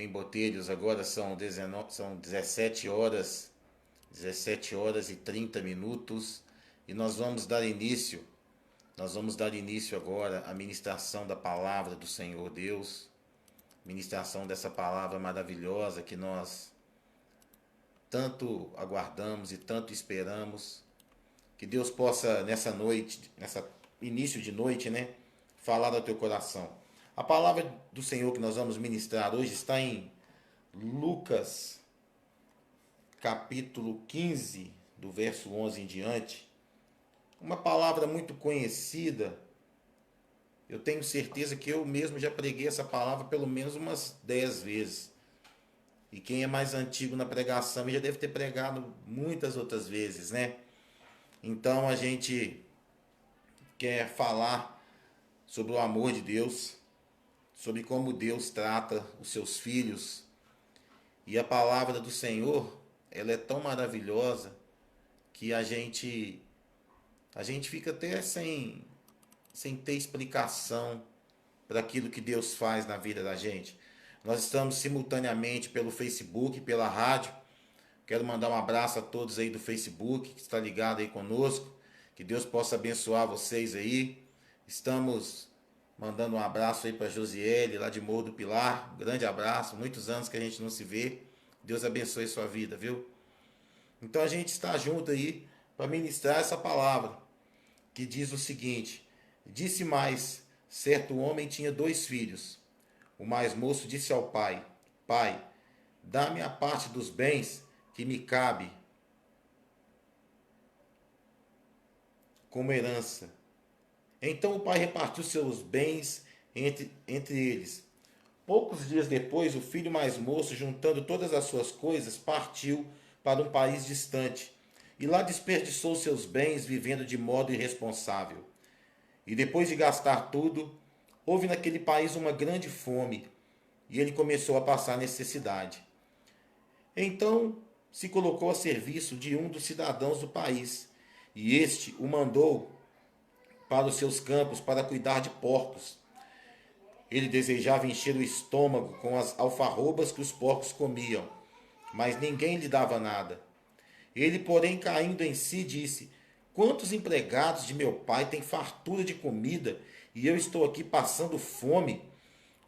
em Botelhos. Agora são 19, são 17 horas e 30 minutos, e nós vamos dar início agora à ministração da palavra do Senhor Deus, ministração dessa palavra maravilhosa que nós tanto aguardamos e tanto esperamos. Que Deus possa nessa noite, nessa início de noite, né, falar ao teu coração. A palavra do Senhor que nós vamos ministrar hoje está em Lucas, capítulo 15, do verso 11 em diante. Uma palavra muito conhecida. Eu tenho certeza que eu mesmo já preguei essa palavra pelo menos umas 10 vezes. E quem é mais antigo na pregação já deve ter pregado muitas outras vezes, né? Então a gente quer falar sobre o amor de Deus, sobre como Deus trata os seus filhos. E a palavra do Senhor, ela é tão maravilhosa que a gente fica até sem ter explicação para aquilo que Deus faz na vida da gente. Nós estamos simultaneamente pelo Facebook, pela rádio. Quero mandar um abraço a todos aí do Facebook que está ligado aí conosco. Que Deus possa abençoar vocês aí. Estamos mandando um abraço aí para Josiele, lá de Morro do Pilar. Um grande abraço. Muitos anos que a gente não se vê. Deus abençoe sua vida, viu? Então a gente está junto aí para ministrar essa palavra que diz o seguinte: disse mais, certo homem tinha 2 filhos. O mais moço disse ao pai: Pai, dá-me a parte dos bens que me cabe como herança. Então o pai repartiu seus bens entre eles. Poucos dias depois, o filho mais moço, juntando todas as suas coisas, partiu para um país distante e lá desperdiçou seus bens vivendo de modo irresponsável. E depois de gastar tudo, houve naquele país uma grande fome e ele começou a passar necessidade. Então se colocou a serviço de um dos cidadãos do país, e este o mandou para os seus campos para cuidar de porcos. Ele desejava encher o estômago com as alfarrobas que os porcos comiam, mas ninguém lhe dava nada. Ele, porém, caindo em si, disse: Quantos empregados de meu pai têm fartura de comida e eu estou aqui passando fome?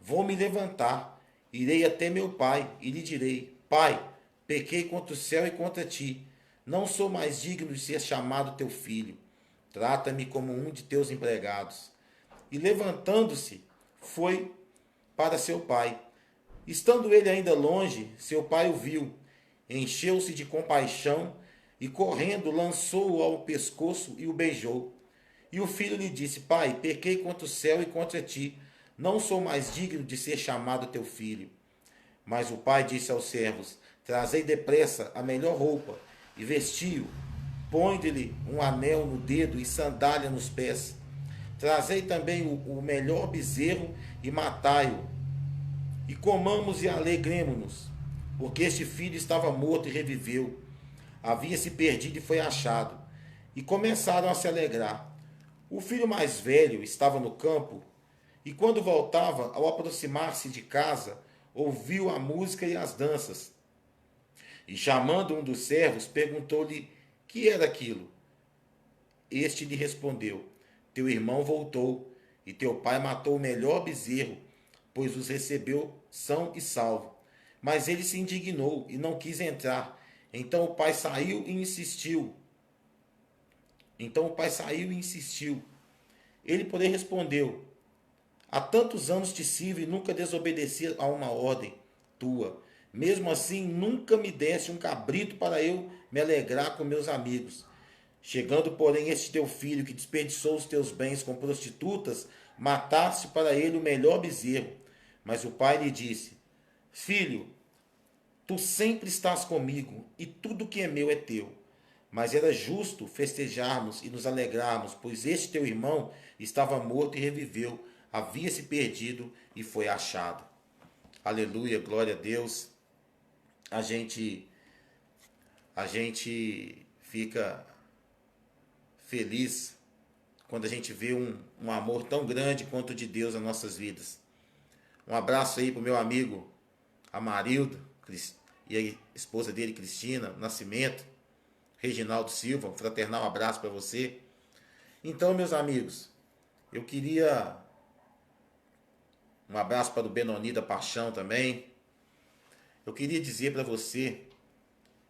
Vou me levantar, irei até meu pai e lhe direi: Pai, pequei contra o céu e contra ti. Não sou mais digno de ser chamado teu filho. Trata-me como um de teus empregados. E levantando-se, foi para seu pai. Estando ele ainda longe, seu pai o viu, encheu-se de compaixão e, correndo, lançou-o ao pescoço e o beijou. E o filho lhe disse: Pai, pequei contra o céu e contra ti. Não sou mais digno de ser chamado teu filho. Mas o pai disse aos servos: Trazei depressa a melhor roupa e vesti-o. Põe-lhe um anel no dedo e sandália nos pés. Trazei também o melhor bezerro e matai-o. E comamos e alegremo-nos, porque este filho estava morto e reviveu. Havia se perdido e foi achado. E começaram a se alegrar. O filho mais velho estava no campo, e quando voltava, ao aproximar-se de casa, ouviu a música e as danças. E chamando um dos servos, perguntou-lhe que era aquilo. Este lhe respondeu: Teu irmão voltou, e teu pai matou o melhor bezerro, pois os recebeu são e salvo. Mas ele se indignou e não quis entrar. Então o pai saiu e insistiu. Ele, porém, respondeu: Há tantos anos te sirvo e nunca desobedeci a uma ordem tua. Mesmo assim, nunca me deste um cabrito para eu me alegrar com meus amigos. Chegando, porém, este teu filho, que desperdiçou os teus bens com prostitutas, mataste para ele o melhor bezerro. Mas o pai lhe disse: Filho, tu sempre estás comigo, e tudo que é meu é teu. Mas era justo festejarmos e nos alegrarmos, pois este teu irmão estava morto e reviveu, havia se perdido e foi achado. Aleluia, glória a Deus. A gente fica feliz quando a gente vê um amor tão grande quanto o de Deus nas nossas vidas. Um abraço aí pro meu amigo Amarildo e a esposa dele, Cristina Nascimento, Reginaldo Silva, um fraternal abraço para você. Então, meus amigos, eu queria um abraço para o Benoni da Paixão também. Eu queria dizer para você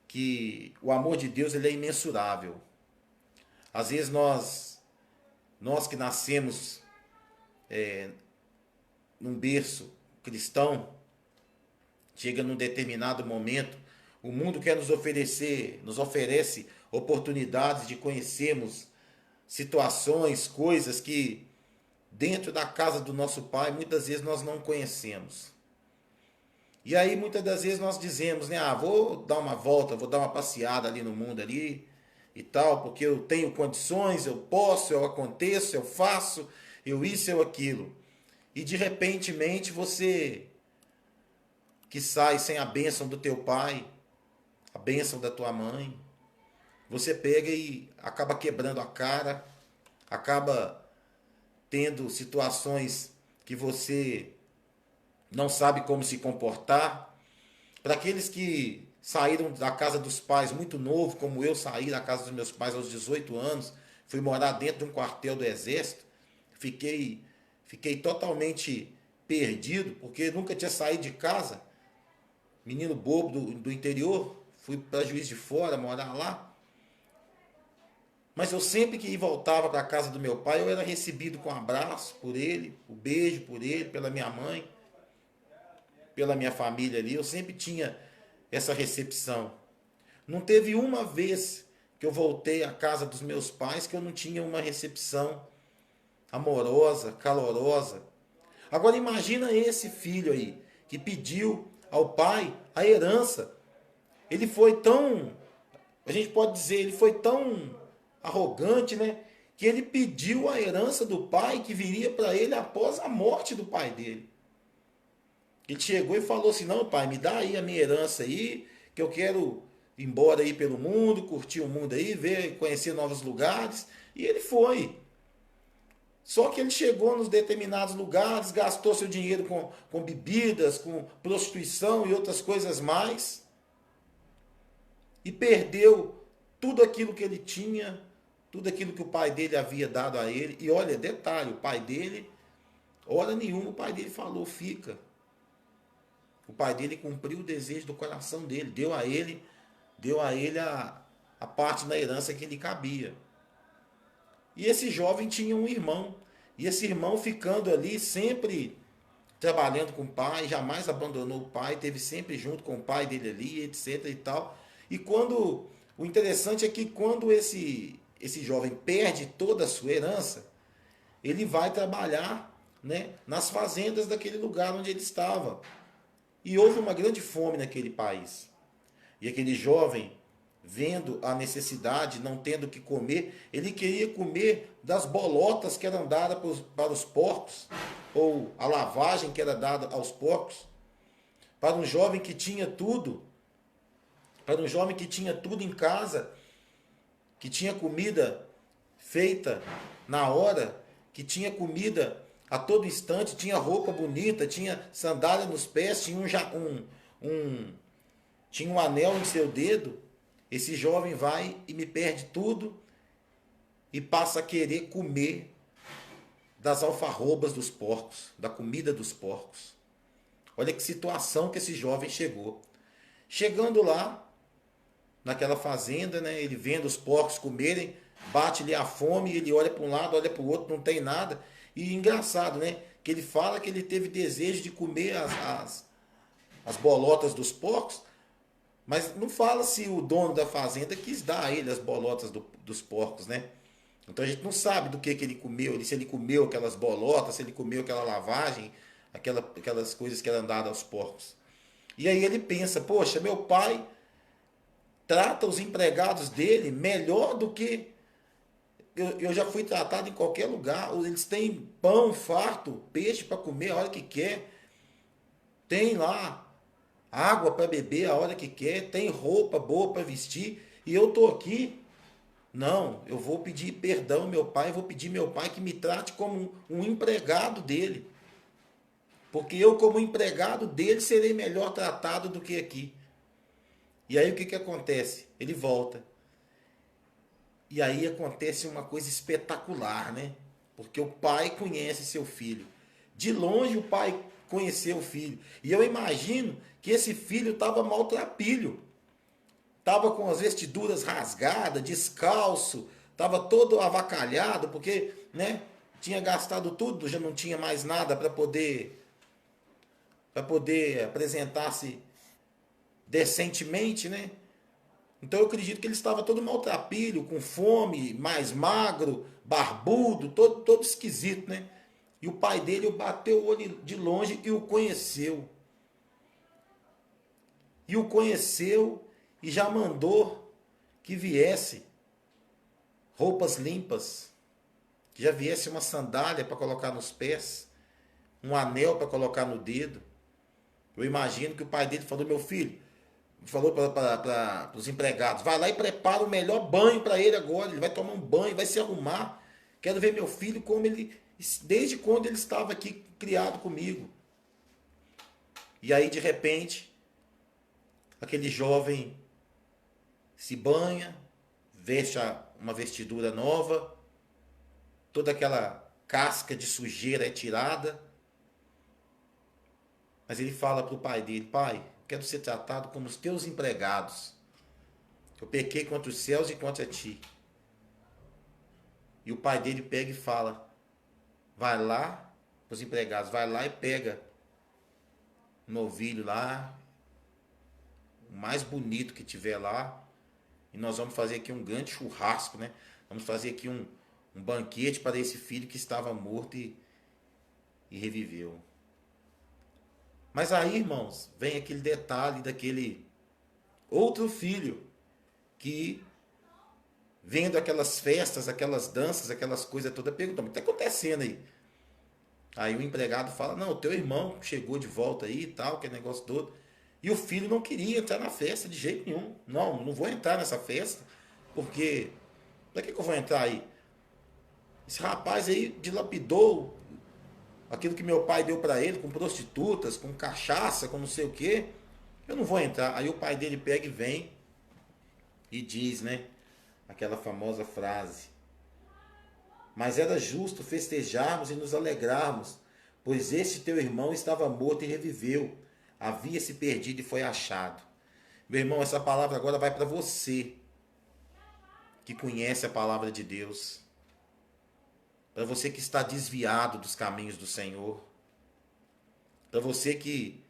que o amor de Deus ele é imensurável. Às vezes nós que nascemos num berço cristão, chega num determinado momento, o mundo quer nos oferece oportunidades de conhecermos situações, coisas que dentro da casa do nosso Pai muitas vezes nós não conhecemos. E aí muitas das vezes nós dizemos, né, vou dar uma volta, vou dar uma passeada ali no mundo ali e tal, porque eu tenho condições, eu posso, eu aconteço, eu faço, eu isso, eu aquilo. E de repentemente você que sai sem a bênção do teu pai, a bênção da tua mãe, você pega e acaba quebrando a cara, acaba tendo situações que você não sabe como se comportar. Para aqueles que saíram da casa dos pais muito novo, como eu saí da casa dos meus pais aos 18 anos, fui morar dentro de um quartel do exército, fiquei totalmente perdido, porque nunca tinha saído de casa, menino bobo do interior, fui para Juiz de Fora morar lá. Mas eu sempre que voltava para a casa do meu pai, eu era recebido com um abraço por ele, um beijo por ele, pela minha mãe, pela minha família ali. Eu sempre tinha essa recepção. Não teve uma vez que eu voltei à casa dos meus pais que eu não tinha uma recepção amorosa, calorosa. Agora imagina esse filho aí, que pediu ao pai a herança. Ele foi tão, a gente pode dizer, ele foi tão arrogante, né? Que ele pediu a herança do pai que viria para ele após a morte do pai dele. Ele chegou e falou assim, não pai, me dá aí a minha herança aí, que eu quero ir embora aí pelo mundo, curtir o mundo aí, ver, conhecer novos lugares. E ele foi. Só que ele chegou nos determinados lugares, gastou seu dinheiro com bebidas, com prostituição e outras coisas mais. E perdeu tudo aquilo que ele tinha, tudo aquilo que o pai dele havia dado a ele. E olha, detalhe, o pai dele, hora nenhuma o pai dele falou, fica. O pai dele cumpriu o desejo do coração dele, deu a ele a parte da herança que lhe cabia. E esse jovem tinha um irmão. E esse irmão ficando ali sempre trabalhando com o pai, jamais abandonou o pai, esteve sempre junto com o pai dele ali, etc e tal. E o interessante é que quando esse jovem perde toda a sua herança, ele vai trabalhar, né, nas fazendas daquele lugar onde ele estava. E houve uma grande fome naquele país. E aquele jovem, vendo a necessidade, não tendo o que comer, ele queria comer das bolotas que eram dadas para os porcos, ou a lavagem que era dada aos porcos. Para um jovem que tinha tudo, em casa, que tinha comida feita na hora, que tinha comida a todo instante, tinha roupa bonita, tinha sandália nos pés, tinha tinha um anel em seu dedo. Esse jovem vai e me perde tudo e passa a querer comer das alfarrobas dos porcos, da comida dos porcos. Olha que situação que esse jovem chegou. Chegando lá, naquela fazenda, né, ele vendo os porcos comerem, bate-lhe a fome, ele olha para um lado, olha para o outro, não tem nada. E engraçado, né, que ele fala que ele teve desejo de comer as bolotas dos porcos, mas não fala se o dono da fazenda quis dar a ele as bolotas dos porcos, né? Então a gente não sabe do que ele comeu, se ele comeu aquelas bolotas, se ele comeu aquela lavagem, aquelas coisas que eram dadas aos porcos. E aí ele pensa, poxa, meu pai trata os empregados dele melhor do que eu já fui tratado em qualquer lugar. Eles têm pão farto, peixe para comer a hora que quer, tem lá água para beber a hora que quer, tem roupa boa para vestir, e eu estou aqui. Não, eu vou pedir perdão ao meu pai, vou pedir ao meu pai que me trate como um empregado dele. porque eu, como empregado dele, serei melhor tratado do que aqui. E aí o que acontece? Ele volta. E aí acontece uma coisa espetacular, né? Porque o pai conhece seu filho. De longe o pai conheceu o filho. E eu imagino que esse filho estava maltrapilho. Estava com as vestiduras rasgadas, descalço, estava todo avacalhado, porque, né, tinha gastado tudo, já não tinha mais nada para poder apresentar-se decentemente, né? Então eu acredito que ele estava todo maltrapilho, com fome, mais magro, barbudo, todo esquisito, né? E o pai dele bateu o olho de longe e o conheceu. E o conheceu e já mandou que viesse roupas limpas, que já viesse uma sandália para colocar nos pés, um anel para colocar no dedo. Eu imagino que o pai dele falou: meu filho, falou para os empregados, vai lá e prepara o melhor banho para ele agora, ele vai tomar um banho, vai se arrumar. Quero ver meu filho como ele, desde quando ele estava aqui criado comigo. E aí de repente, aquele jovem se banha, veste uma vestidura nova, toda aquela casca de sujeira é tirada, mas ele fala para o pai dele: pai, quero ser tratado como os teus empregados. Eu pequei contra os céus e contra ti. E o pai dele pega e fala: vai lá, os empregados, vai lá e pega um novilho lá, o mais bonito que tiver lá, e nós vamos fazer aqui um grande churrasco, né? Vamos fazer aqui um banquete para esse filho que estava morto e reviveu. Mas aí, irmãos, vem aquele detalhe daquele outro filho que, vendo aquelas festas, aquelas danças, aquelas coisas todas, pergunta: o que está acontecendo aí? Aí o empregado fala: não, o teu irmão chegou de volta aí e tal, aquele negócio todo. E o filho não queria entrar na festa de jeito nenhum. Não, não vou entrar nessa festa, porque para que eu vou entrar aí? Esse rapaz aí dilapidou aquilo que meu pai deu para ele, com prostitutas, com cachaça, com não sei o quê. Eu não vou entrar. Aí o pai dele pega e vem e diz, né, aquela famosa frase: mas era justo festejarmos e nos alegrarmos, pois este teu irmão estava morto e reviveu, havia se perdido e foi achado. Meu irmão, essa palavra agora vai para você que conhece a palavra de Deus, para você que está desviado dos caminhos do Senhor, para você que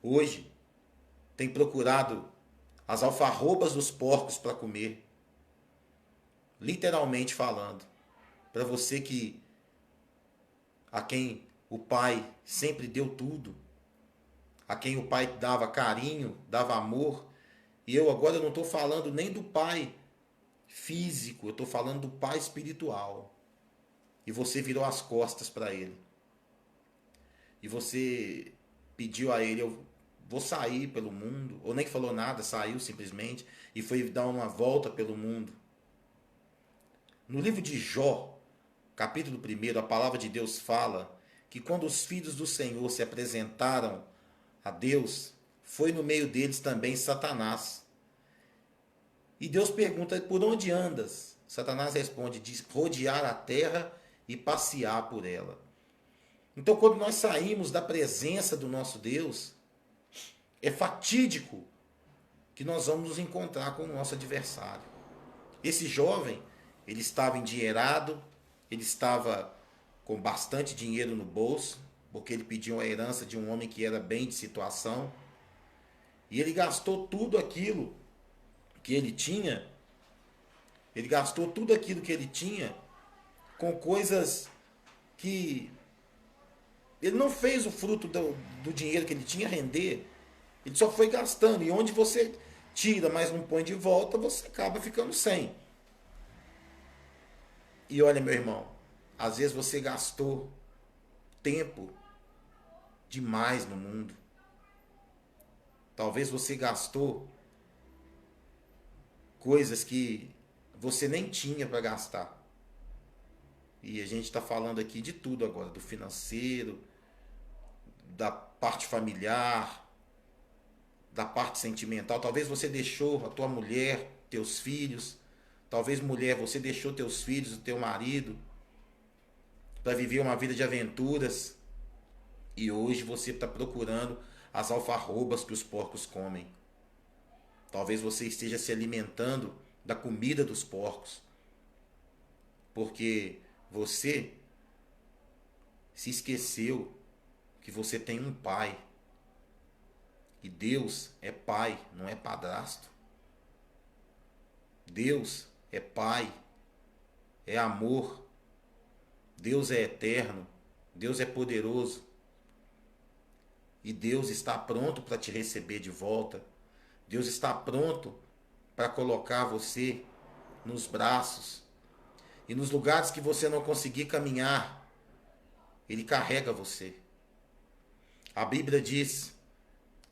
hoje tem procurado as alfarrobas dos porcos para comer, literalmente falando, para você que a quem o pai sempre deu tudo, a quem o pai dava carinho, dava amor. E eu agora não estou falando nem do pai físico, eu estou falando do pai espiritual. E você virou as costas para ele. E você pediu a ele: eu vou sair pelo mundo. Ou nem falou nada, saiu simplesmente e foi dar uma volta pelo mundo. No livro de Jó, capítulo 1, a palavra de Deus fala que quando os filhos do Senhor se apresentaram a Deus, foi no meio deles também Satanás. E Deus pergunta: por onde andas? Satanás responde: diz, rodear a terra e passear por ela. Então, quando nós saímos da presença do nosso Deus, é fatídico que nós vamos nos encontrar com o nosso adversário. Esse jovem, ele estava endinheirado, ele estava com bastante dinheiro no bolso, porque ele pediu a herança de um homem que era bem de situação, e ele gastou tudo aquilo que ele tinha, com coisas que ele não fez o fruto do dinheiro que ele tinha render, ele só foi gastando, e onde você tira, mas não põe de volta, você acaba ficando sem. E olha, meu irmão, às vezes você gastou tempo demais no mundo. Talvez você gastou coisas que você nem tinha para gastar. E a gente está falando aqui de tudo agora, do financeiro, da parte familiar, da parte sentimental. Talvez você deixou a tua mulher, teus filhos. Talvez, mulher, você deixou teus filhos, o teu marido, para viver uma vida de aventuras. E hoje você está procurando as alfarrobas que os porcos comem. Talvez você esteja se alimentando da comida dos porcos. Porque você se esqueceu que você tem um pai. E Deus é pai, não é padrasto. Deus é pai, é amor. Deus é eterno. Deus é poderoso. E Deus está pronto para te receber de volta. Deus está pronto para colocar você nos braços. E nos lugares que você não conseguir caminhar, Ele carrega você. A Bíblia diz,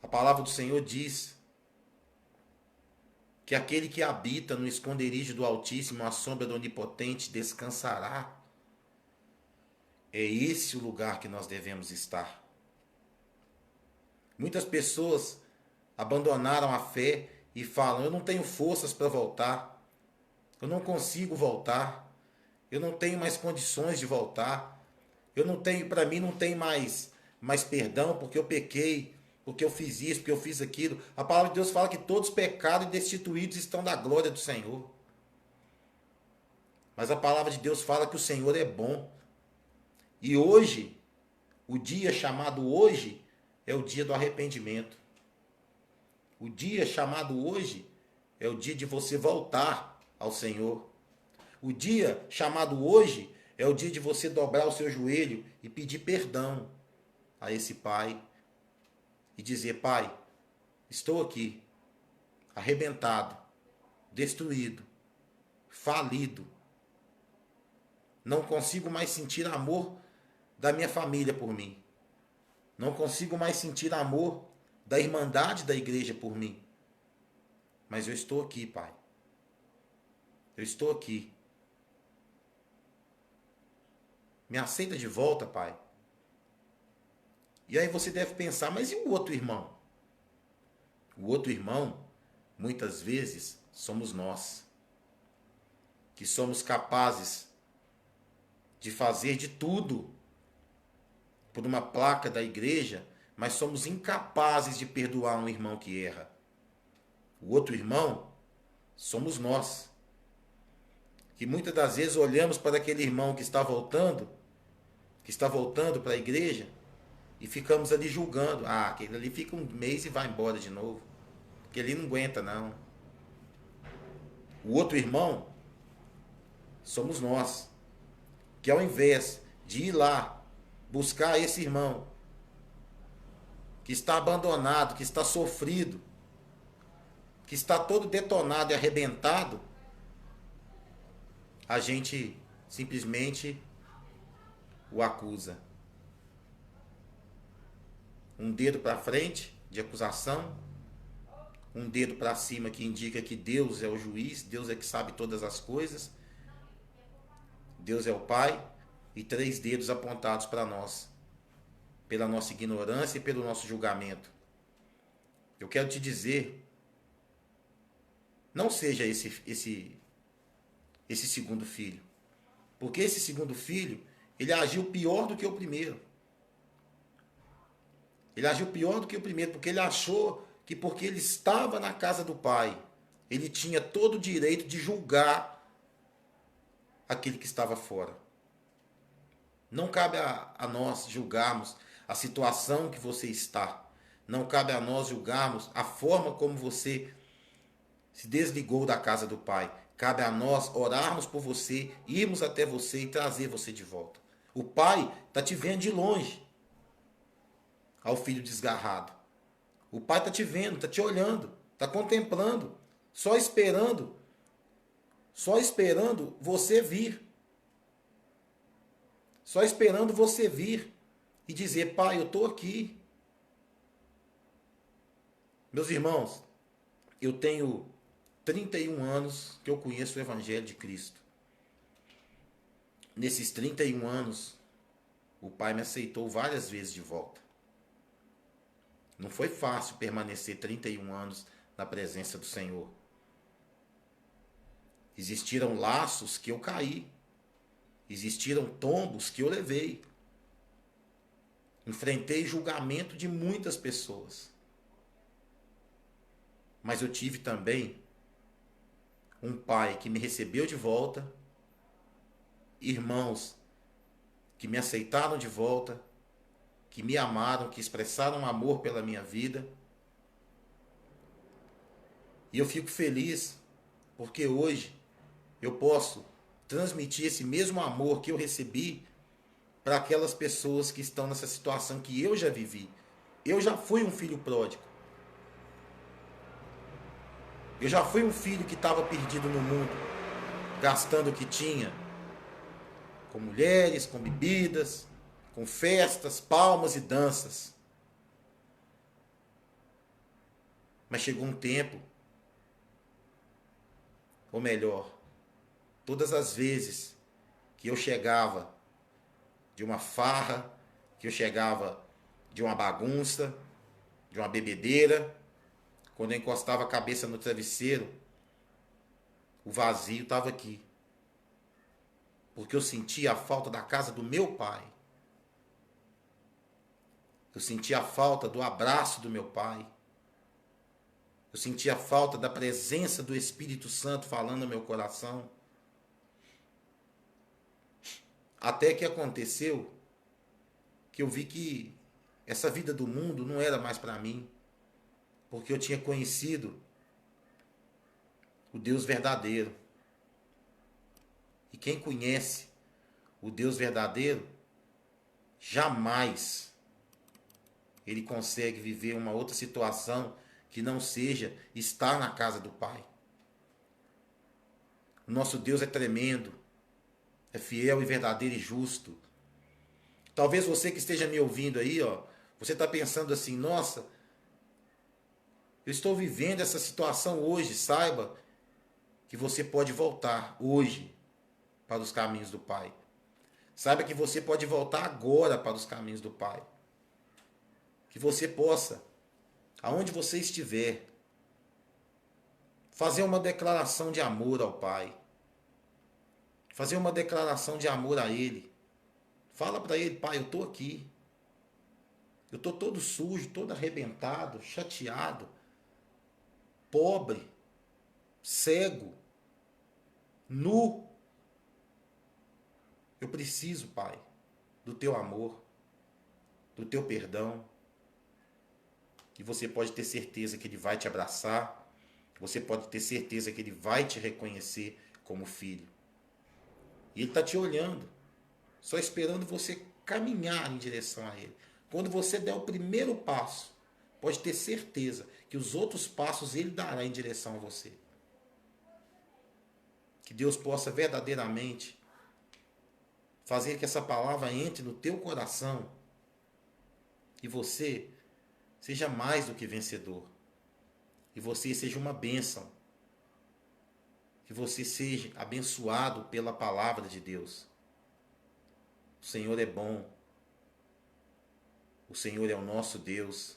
a palavra do Senhor diz, que aquele que habita no esconderijo do Altíssimo, à sombra do Onipotente, descansará. É esse o lugar que nós devemos estar. Muitas pessoas abandonaram a fé e falam: eu não tenho forças para voltar, eu não consigo voltar, eu não tenho mais condições de voltar, eu não tenho, para mim não tem mais perdão porque eu pequei, porque eu fiz isso, porque eu fiz aquilo. A palavra de Deus fala que todos pecados e destituídos estão da glória do Senhor. Mas a palavra de Deus fala que o Senhor é bom. E hoje, o dia chamado hoje, é o dia do arrependimento. O dia chamado hoje é o dia de você voltar ao Senhor. O dia chamado hoje é o dia de você dobrar o seu joelho e pedir perdão a esse pai. E dizer: pai, estou aqui, arrebentado, destruído, falido. Não consigo mais sentir amor da minha família por mim. Não consigo mais sentir amor da irmandade da igreja por mim. Mas eu estou aqui, pai. Eu estou aqui. Me aceita de volta, pai. E aí você deve pensar: mas e o outro irmão? O outro irmão, muitas vezes, somos nós. Que somos capazes de fazer de tudo por uma placa da igreja, mas somos incapazes de perdoar um irmão que erra. O outro irmão somos nós. Que muitas das vezes olhamos para aquele irmão que está voltando para a igreja, e ficamos ali julgando. Ah, aquele ali fica um mês e vai embora de novo. Aquele ali não aguenta, não. O outro irmão somos nós. Que ao invés de ir lá buscar esse irmão que está abandonado, que está sofrido, que está todo detonado e arrebentado, a gente simplesmente o acusa. Um dedo para frente de acusação, um dedo para cima que indica que Deus é o juiz, Deus é que sabe todas as coisas, Deus é o Pai, e 3 dedos apontados para nós, pela nossa ignorância e pelo nosso julgamento. Eu quero te dizer, não seja esse segundo filho, porque esse segundo filho, ele agiu pior do que o primeiro. Ele agiu pior do que o primeiro, porque ele achou que porque ele estava na casa do pai, ele tinha todo o direito de julgar aquele que estava fora. Não cabe a nós julgarmos a situação que você está. Não cabe a nós julgarmos a forma como você se desligou da casa do pai. Cabe a nós orarmos por você, irmos até você e trazer você de volta. O pai está te vendo de longe, ao filho desgarrado. O pai está te vendo, está te olhando, está contemplando, só esperando você vir. Só esperando você vir e dizer: pai, eu estou aqui. Meus irmãos, eu tenho 31 anos que eu conheço o Evangelho de Cristo. Nesses 31 anos, o pai me aceitou várias vezes de volta. Não foi fácil permanecer 31 anos na presença do Senhor. Existiram laços que eu caí. Existiram tombos que eu levei. Enfrentei julgamento de muitas pessoas. Mas eu tive também um pai que me recebeu de volta, irmãos que me aceitaram de volta, que me amaram, que expressaram amor pela minha vida. E eu fico feliz porque hoje eu posso transmitir esse mesmo amor que eu recebi para aquelas pessoas que estão nessa situação que eu já vivi. Eu já fui um filho pródigo. Eu já fui um filho que estava perdido no mundo, gastando o que tinha, com mulheres, com bebidas, com festas, palmas e danças. Mas chegou um tempo, ou melhor, todas as vezes que eu chegava de uma farra, que eu chegava de uma bagunça, de uma bebedeira, quando eu encostava a cabeça no travesseiro, o vazio estava aqui. Porque eu sentia a falta da casa do meu pai. Eu sentia a falta do abraço do meu pai. Eu sentia a falta da presença do Espírito Santo falando no meu coração. Até que aconteceu que eu vi que essa vida do mundo não era mais para mim. Porque eu tinha conhecido o Deus verdadeiro. E quem conhece o Deus verdadeiro, jamais ele consegue viver uma outra situação que não seja estar na casa do Pai. O nosso Deus é tremendo, é fiel e verdadeiro e justo. Talvez você que esteja me ouvindo aí, você está pensando assim, nossa, eu estou vivendo essa situação hoje. Saiba que você pode voltar hoje para os caminhos do Pai. Saiba que você pode voltar agora para os caminhos do Pai. Que você possa, aonde você estiver, fazer uma declaração de amor ao Pai. Fazer uma declaração de amor a Ele. Fala para Ele, Pai, eu estou aqui. Eu estou todo sujo, todo arrebentado, chateado, pobre, cego, nu. Eu preciso, Pai, do Teu amor, do Teu perdão. E você pode ter certeza que Ele vai te abraçar. Você pode ter certeza que Ele vai te reconhecer como filho. E Ele está te olhando, só esperando você caminhar em direção a Ele. Quando você der o primeiro passo, pode ter certeza que os outros passos Ele dará em direção a você. Que Deus possa verdadeiramente fazer que essa palavra entre no teu coração e você seja mais do que vencedor. E você seja uma bênção. Que você seja abençoado pela palavra de Deus. O Senhor é bom. O Senhor é o nosso Deus.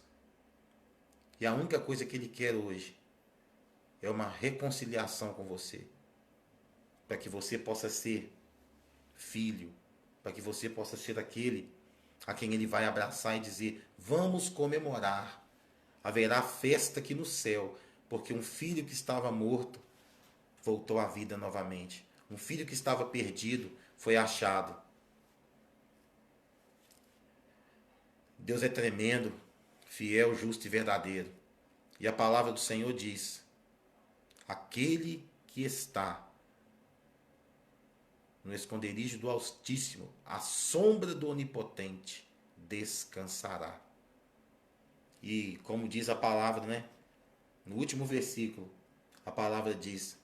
E a única coisa que Ele quer hoje é uma reconciliação com você. Para que você possa ser filho. Para que você possa ser aquele a quem Ele vai abraçar e dizer, vamos comemorar. Haverá festa aqui no céu, porque um filho que estava morto voltou à vida novamente. Um filho que estava perdido foi achado. Deus é tremendo, fiel, justo e verdadeiro. E a palavra do Senhor diz, aquele que está no esconderijo do Altíssimo, à sombra do Onipotente, descansará. E como diz a palavra, né? No último versículo, a palavra diz,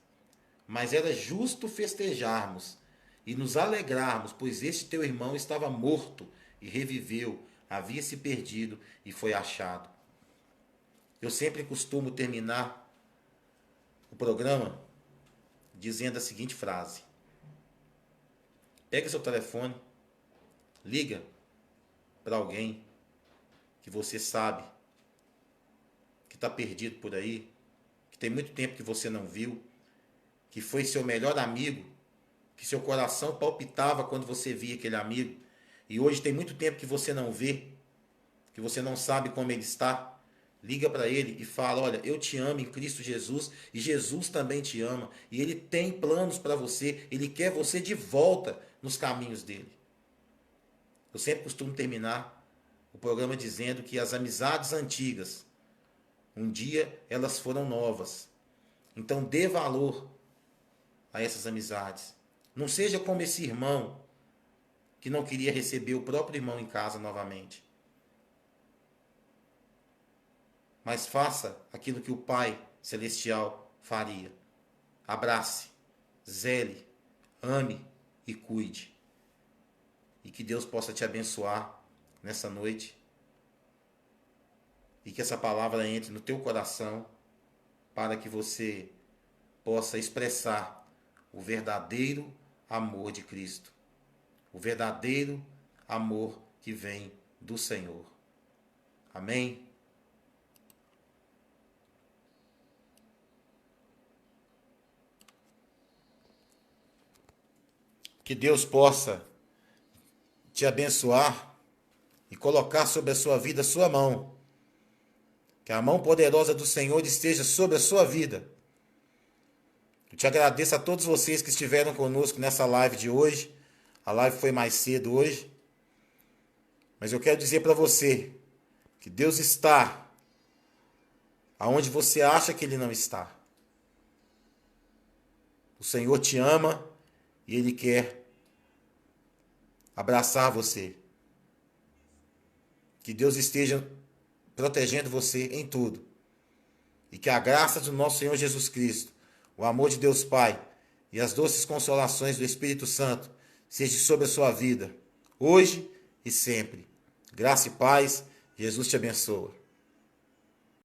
mas era justo festejarmos e nos alegrarmos, pois este teu irmão estava morto e reviveu, havia se perdido e foi achado. Eu sempre costumo terminar o programa dizendo a seguinte frase. Pega seu telefone, liga para alguém que você sabe está perdido por aí, que tem muito tempo que você não viu, que foi seu melhor amigo, que seu coração palpitava quando você via aquele amigo, e hoje tem muito tempo que você não vê, que você não sabe como ele está. Liga para ele e fala: olha, eu te amo em Cristo Jesus e Jesus também te ama. E ele tem planos para você, ele quer você de volta nos caminhos dele. Eu sempre costumo terminar o programa dizendo que as amizades antigas, um dia elas foram novas. Então dê valor a essas amizades. Não seja como esse irmão que não queria receber o próprio irmão em casa novamente. Mas faça aquilo que o Pai Celestial faria. Abrace, zele, ame e cuide. E que Deus possa te abençoar nessa noite. E que essa palavra entre no teu coração para que você possa expressar o verdadeiro amor de Cristo. O verdadeiro amor que vem do Senhor. Amém? Que Deus possa te abençoar e colocar sobre a sua vida a sua mão. Que a mão poderosa do Senhor esteja sobre a sua vida. Eu te agradeço a todos vocês que estiveram conosco nessa live de hoje. A live foi mais cedo hoje. Mas eu quero dizer para você que Deus está aonde você acha que Ele não está. O Senhor te ama e Ele quer abraçar você. Que Deus esteja protegendo você em tudo. E que a graça do nosso Senhor Jesus Cristo, o amor de Deus Pai e as doces consolações do Espírito Santo seja sobre a sua vida, hoje e sempre. Graça e paz. Jesus te abençoa.